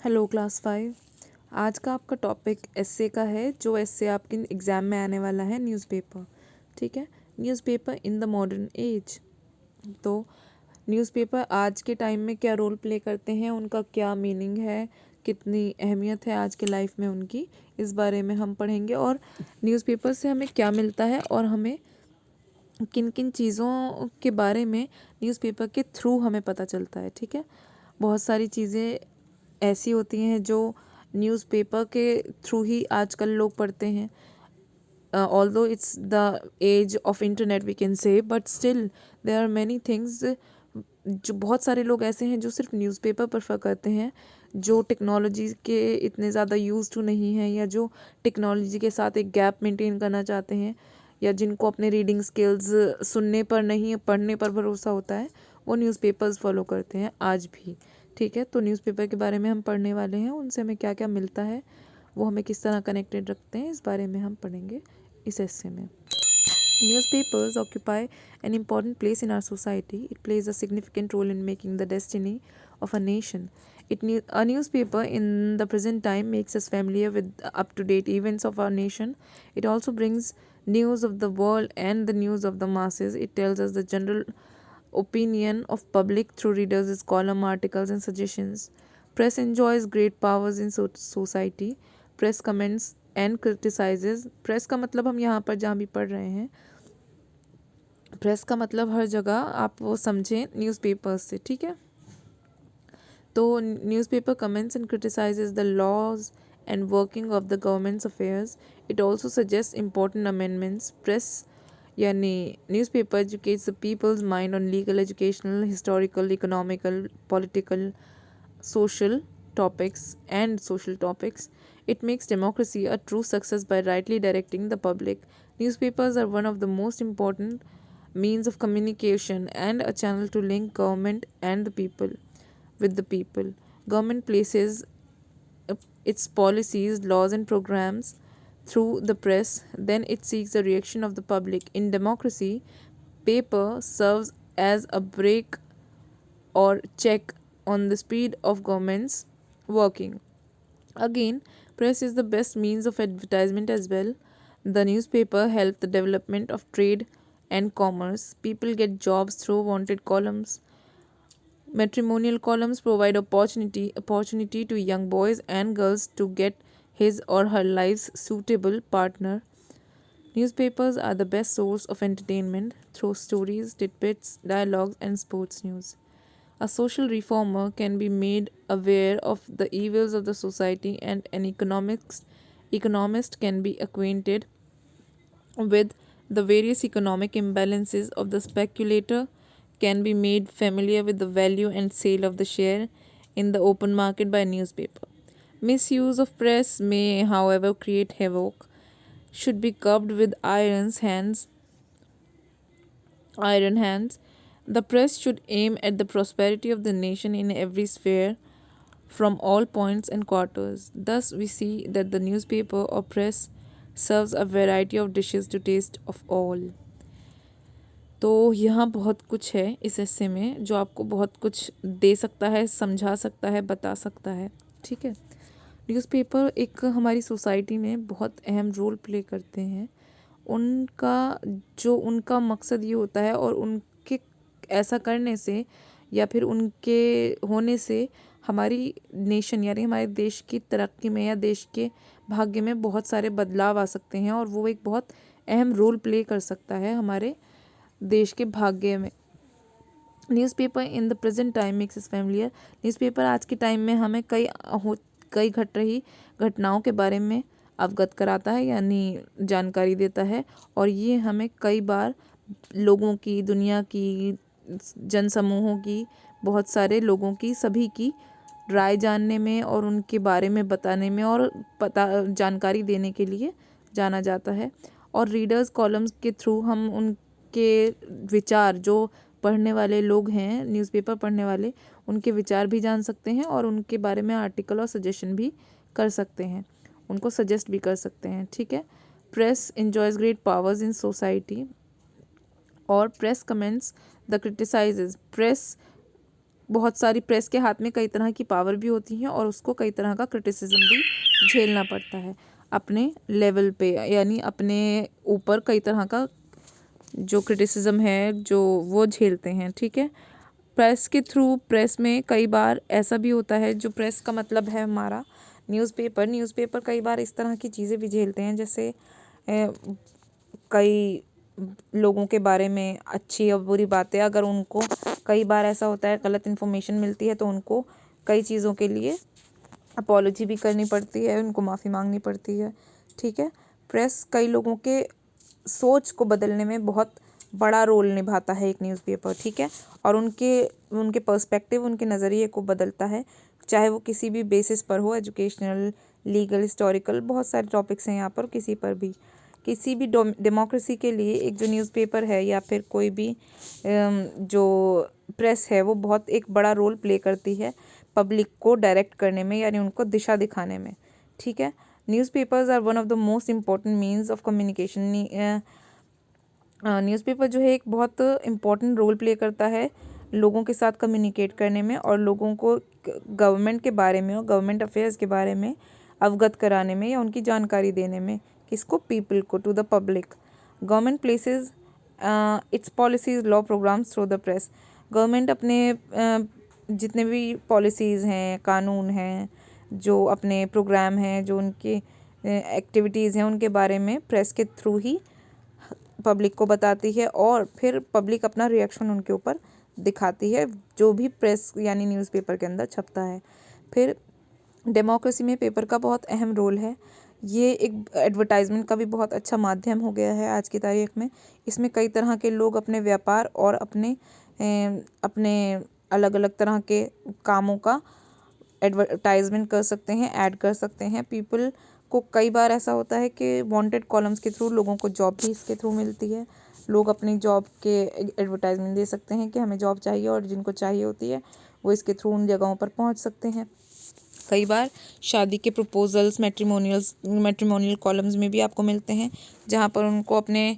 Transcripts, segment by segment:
Hello class 5। आज का आपका टॉपिक एस्से का है, जो एस्से आपके एग्ज़ाम में आने वाला है न्यूज़पेपर। ठीक है, newspaper in the modern age. तो न्यूज़पेपर आज के टाइम में क्या रोल प्ले करते हैं, उनका क्या मीनिंग है, कितनी अहमियत है आज के लाइफ में उनकी, इस बारे में हम पढ़ेंगे। और न्यूज़पेपर से हमें क्या मिलता है और हमें किन किन चीज़ों के बारे में न्यूज़पेपर के थ्रू हमें पता चलता है। ठीक है, बहुत सारी चीज़ें ऐसी होती हैं जो न्यूज़पेपर के थ्रू ही आजकल लोग पढ़ते हैं। Although it's the age of internet we can say, but still there are many things. जो बहुत सारे लोग ऐसे हैं जो सिर्फ न्यूज़पेपर प्रेफर करते हैं, जो टेक्नोलॉजी के इतने ज़्यादा यूज टू नहीं हैं, या जो टेक्नोलॉजी के साथ एक गैप मेंटेन करना चाहते हैं, या जिनको अपने रीडिंग स्किल्स सुनने पर नहीं पढ़ने पर भरोसा होता है, वो न्यूज़पेपर्स फॉलो करते हैं आज भी। ठीक है, तो न्यूज़पेपर के बारे में हम पढ़ने वाले हैं, उनसे हमें क्या क्या मिलता है, वो हमें किस तरह कनेक्टेड रखते हैं, इस बारे में हम पढ़ेंगे इस एस्से में। Newspapers occupy an important place in our society. It plays a significant role in making the destiny of a nation. A newspaper in the present time makes us familiar with up-to-date events of our nation. It also brings news of the world and the news of the masses. It tells us the general opinion of public through readers' column articles and suggestions. Press enjoys great powers in society. Press comments and criticizes. Press का मतलब हम यहाँ पर जहाँ भी पढ़ रहे हैं, प्रेस का मतलब हर जगह आप वो समझें न्यूज़पेपर्स से। ठीक है, तो newspaper comments and criticises the laws and working of the governments affairs. It also suggest important amendments. Press यानी newspaper educates the people's mind on legal, educational, historical, economical, political, social topics. It makes democracy a true success by rightly directing the public. Newspapers are one of the most important means of communication and a channel to link government and the people with the people. Government places its policies, laws, and programs through the press, then it seeks the reaction of the public. In democracy, paper serves as a brake or check on the speed of government's working. Again, press is the best means of advertisement as well. The newspaper help the development of trade and commerce. People get jobs through wanted columns. Matrimonial columns provide opportunity to young boys and girls to get his or her life's suitable partner. Newspapers are the best source of entertainment through stories, tidbits, dialogues, and sports news. A social reformer can be made aware of the evils of the society, and an economist can be acquainted with the various economic imbalances of the speculator, can be made familiar with the value and sale of the share in the open market by newspaper. Misuse of press may, however, create havoc, should be curbed with iron hands. The press should aim at the prosperity of the nation in every sphere from all points and quarters. Thus, we see that the newspaper or press serves a variety of dishes to taste of all. तो यहाँ बहुत कुछ है इस एस्से में जो आपको बहुत कुछ दे सकता है, समझा सकता है, बता सकता है। ठीक है, न्यूज़पेपर एक हमारी सोसाइटी में बहुत अहम रोल प्ले करते हैं। उनका मकसद ये होता है, और उनके ऐसा करने से या फिर उनके होने से हमारी नेशन यानी हमारे देश की तरक्की में या देश के भाग्य में बहुत सारे बदलाव आ सकते हैं, और वो एक बहुत अहम रोल प्ले कर सकता है हमारे देश के भाग्य में। Newspaper in the present time makes us familiar. Newspaper आज के टाइम में हमें कई घट रही घटनाओं के बारे में अवगत कराता है, यानी जानकारी देता है, और ये हमें कई बार लोगों की, दुनिया की, जनसमूहों की, बहुत सारे लोगों की, सभी की राय जानने में और उनके बारे में बताने में और जानकारी देने के लिए जाना जाता है। और रीडर्स कॉलम्स के थ्रू हम उनके विचार, जो पढ़ने वाले लोग हैं न्यूज़पेपर पढ़ने वाले, उनके विचार भी जान सकते हैं और उनके बारे में आर्टिकल और सजेशन भी कर सकते हैं, उनको सजेस्ट भी कर सकते हैं। ठीक है, press enjoys great powers in society, और प्रेस कमेंट्स द क्रिटिसाइजेज. प्रेस बहुत सारी प्रेस के हाथ में कई तरह की पावर भी होती हैं और उसको कई तरह का क्रिटिसिज्म भी झेलना पड़ता है अपने लेवल पे, यानी अपने ऊपर कई तरह का जो क्रिटिसिज्म है जो वो झेलते हैं। ठीक है, प्रेस के थ्रू, प्रेस में कई बार ऐसा भी होता है, जो प्रेस का मतलब है हमारा न्यूज़पेपर कई बार इस तरह की चीज़ें भी झेलते हैं, जैसे कई लोगों के बारे में अच्छी और बुरी बातें, अगर उनको कई बार ऐसा होता है गलत इन्फॉर्मेशन मिलती है तो उनको कई चीज़ों के लिए अपॉलोजी भी करनी पड़ती है, उनको माफ़ी मांगनी पड़ती है। ठीक है, प्रेस कई लोगों के सोच को बदलने में बहुत बड़ा रोल निभाता है एक न्यूज़पेपर। ठीक है, और उनके पर्सपेक्टिव, उनके नज़रिए को बदलता है, चाहे वो किसी भी बेसिस पर हो, एजुकेशनल, लीगल, हिस्टोरिकल, बहुत सारे टॉपिक्स हैं यहाँ पर, किसी पर भी। किसी भी डेमोक्रेसी के लिए एक जो न्यूज़पेपर है या फिर कोई भी जो प्रेस है वो बहुत एक बड़ा रोल प्ले करती है पब्लिक को डायरेक्ट करने में, यानी उनको दिशा दिखाने में। ठीक है, newspapers are one of the most important means of communication. Newspaper जो है एक बहुत इम्पॉर्टेंट रोल प्ले करता है लोगों के साथ कम्युनिकेट करने में और लोगों को गवर्नमेंट के बारे में और गवर्नमेंट अफेयर्स के बारे में अवगत कराने में या उनकी जानकारी देने में। किसको? पीपल को, to the public. Government places its policies, law, programmes through the press. Government अपने जितने भी पॉलिसीज़ हैं, कानून हैं, जो अपने प्रोग्राम हैं, जो उनकी एक्टिविटीज़ हैं, उनके बारे में प्रेस के थ्रू ही पब्लिक को बताती है और फिर पब्लिक अपना रिएक्शन उनके ऊपर दिखाती है, जो भी प्रेस यानी न्यूज़पेपर के अंदर छपता है। फिर डेमोक्रेसी में पेपर का बहुत अहम रोल है। ये एक एडवर्टाइजमेंट का भी बहुत अच्छा माध्यम हो गया है आज की तारीख में। इसमें कई तरह के लोग अपने व्यापार और अपने अलग अलग तरह के कामों का एडवर्टाइजमेंट कर सकते हैं, ऐड कर सकते हैं। पीपल को कई बार ऐसा होता है कि वांटेड कॉलम्स के थ्रू लोगों को जॉब भी इसके थ्रू मिलती है। लोग अपनी जॉब के एडवर्टाइजमेंट दे सकते हैं कि हमें जॉब चाहिए, और जिनको चाहिए होती है वो इसके थ्रू उन जगहों पर पहुंच सकते हैं। कई बार शादी के प्रपोजल्स, मैट्रिमोनियल कॉलम्स में भी आपको मिलते हैं, जहाँ पर उनको अपने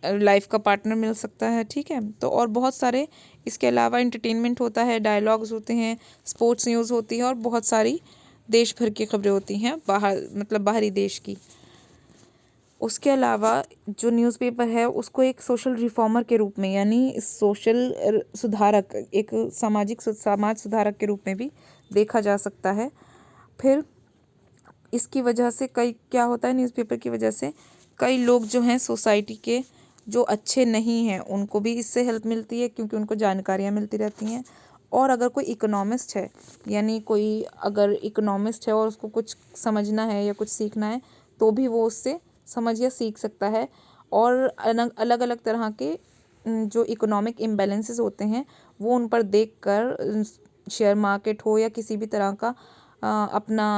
लाइफ का पार्टनर मिल सकता है। ठीक है, तो और बहुत सारे इसके अलावा एंटरटेनमेंट होता है, डायलॉग्स होते हैं, स्पोर्ट्स न्यूज़ होती है और बहुत सारी देश भर की खबरें होती हैं, बाहरी देश की। उसके अलावा जो न्यूज़पेपर है उसको एक सोशल रिफॉर्मर के रूप में, यानी सोशल सुधारक, एक समाज सुधारक के रूप में भी देखा जा सकता है। फिर इसकी वजह से क्या होता है, न्यूज़पेपर की वजह से कई लोग जो हैं सोसाइटी के, जो अच्छे नहीं हैं, उनको भी इससे हेल्प मिलती है, क्योंकि उनको जानकारियाँ मिलती रहती हैं। और अगर कोई इकोनॉमिस्ट है, यानी कोई अगर इकोनॉमिस्ट है और उसको कुछ समझना है या कुछ सीखना है, तो भी वो उससे समझ या सीख सकता है। और अलग अलग तरह के जो इकोनॉमिक इम्बैलेंसेस होते हैं वो उन पर देख कर शेयर मार्केट हो या किसी भी तरह का अपना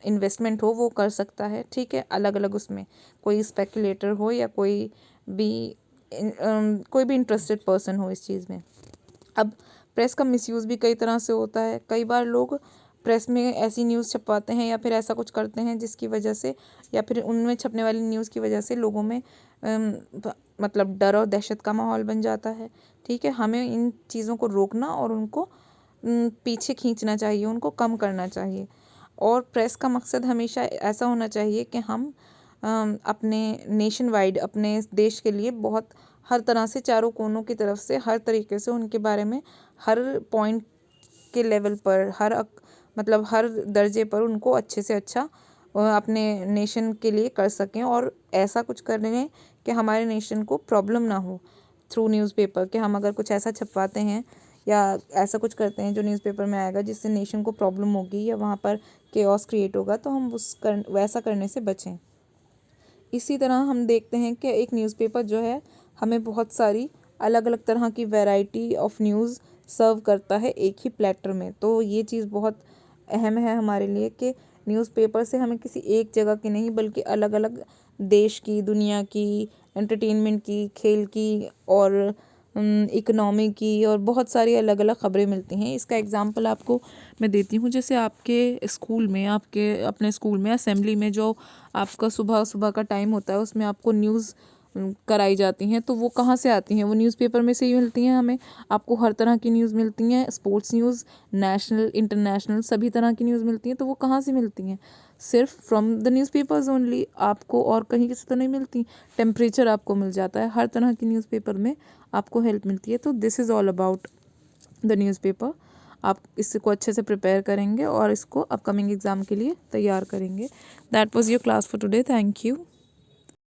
इन्वेस्टमेंट हो वो कर सकता है। ठीक है, अलग अलग उसमें कोई स्पेकुलेटर हो या कोई भी इंटरेस्टेड पर्सन हो इस चीज़ में। अब प्रेस का मिसयूज़ भी कई तरह से होता है। कई बार लोग प्रेस में ऐसी न्यूज़ छपवाते हैं या फिर ऐसा कुछ करते हैं जिसकी वजह से, या फिर उनमें छपने वाली न्यूज़ की वजह से लोगों में मतलब डर और दहशत का माहौल बन जाता है। ठीक है, हमें इन चीज़ों को रोकना और उनको पीछे खींचना चाहिए, उनको कम करना चाहिए। और प्रेस का मकसद हमेशा ऐसा होना चाहिए कि हम अपने नेशन वाइड, अपने देश के लिए बहुत हर तरह से, चारों कोनों की तरफ से, हर तरीके से उनके बारे में हर पॉइंट के लेवल पर, मतलब हर दर्जे पर उनको अच्छे से अच्छा अपने नेशन के लिए कर सकें, और ऐसा कुछ करें कि हमारे नेशन को प्रॉब्लम ना हो थ्रू न्यूज़पेपर। कि हम अगर कुछ ऐसा छपवाते हैं या ऐसा कुछ करते हैं जो न्यूज़पेपर में आएगा जिससे नेशन को प्रॉब्लम होगी या वहाँ पर केओस क्रिएट होगा, तो हम वैसा करने से बचें। इसी तरह हम देखते हैं कि एक न्यूज़पेपर जो है हमें बहुत सारी अलग अलग तरह की वैरायटी ऑफ न्यूज़ सर्व करता है एक ही प्लेटर में। तो ये चीज़ बहुत अहम है हमारे लिए कि न्यूज़पेपर से हमें किसी एक जगह की नहीं, बल्कि अलग अलग देश की, दुनिया की, एंटरटेनमेंट की, खेल की और इकोनॉमी की और बहुत सारी अलग अलग ख़बरें मिलती हैं। इसका एग्जांपल आपको मैं देती हूँ। जैसे आपके स्कूल में, अपने स्कूल में असेंबली में जो आपका सुबह सुबह का टाइम होता है, उसमें आपको न्यूज़ कराई जाती हैं, तो वो कहाँ से आती हैं? वो न्यूज़पेपर में से ही मिलती हैं हमें। आपको हर तरह की न्यूज़ मिलती हैं, स्पोर्ट्स न्यूज़, नेशनल, इंटरनेशनल, सभी तरह की न्यूज़ मिलती हैं। तो वो कहाँ से मिलती हैं? सिर्फ फ्रॉम द न्यूज़पेपर्स ओनली। आपको और कहीं से तो नहीं मिलती। टेम्परेचर आपको मिल जाता है, हर तरह की न्यूज़पेपर में आपको हेल्प मिलती है। तो this is all about the newspaper. आप इसको अच्छे से प्रिपेयर करेंगे और इसको अपकमिंग एग्ज़ाम के लिए तैयार करेंगे। That was your class for today. Thank you.